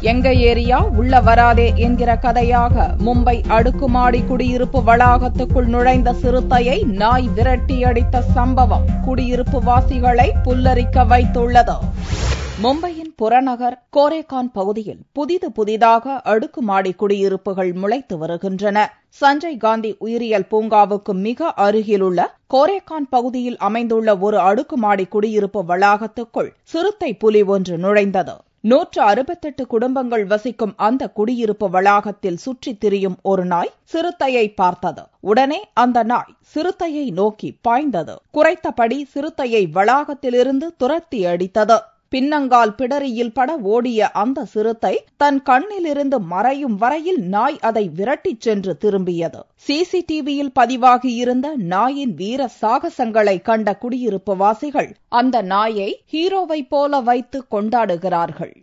எங்க ஏரியா உள்ள வராதே என்கிற கதையாக மும்பை அடுக்குமாடி குடியிருப்பு வளாகத்துக்குள் நுழைந்த சிறுத்தையை நாய் விரட்டியடித்த சம்பவம் குடியிருப்பு வாசிகளை புல்லரிக்க வைத்துள்ளது. மும்பையின் புறநகர் கோரேகான் பகுதியில் புதிதாக அடுக்குமாடி குடியிருப்புகள் முளைத்து வருகின்றன. சஞ்சய் காந்தி உயிரியல் பூங்காவுக்கு மிக அருகிலுள்ள கோரேகான் பகுதியில் அமைந்துள்ள ஒரு அடுக்குமாடி குடியிருப்பு வளாகத்துக்குள் சிறுத்தை புலி ஒன்று நுழைந்தது. 168 குடும்பங்கள் வசிக்கும் அந்த குடியிருப்பு வளாகத்தில் சுற்றித் திரியும் ஒரு நாய் சிறுத்தையை பார்த்தது. உடனே அந்த நாய் சிறுத்தையை நோக்கி பாய்ந்தது. குரைத்தபடி சிறுத்தையை வளாகத்திலிருந்து துரத்தி அடித்தது. பின்னங்கால் பிடரியில் பட ஓடிய அந்த சிறுத்தை தன் கண்ணிலிருந்து மறையும் வரையில் நாய் அதை விரட்டிச் சென்று திரும்பியது. சிசிடிவியில் பதிவாகியிருந்த நாயின் வீர சாகசங்களை கண்ட குடியிருப்பு வாசிகள் அந்த நாயை ஹீரோவை போல வைத்து கொண்டாடுகிறார்கள்.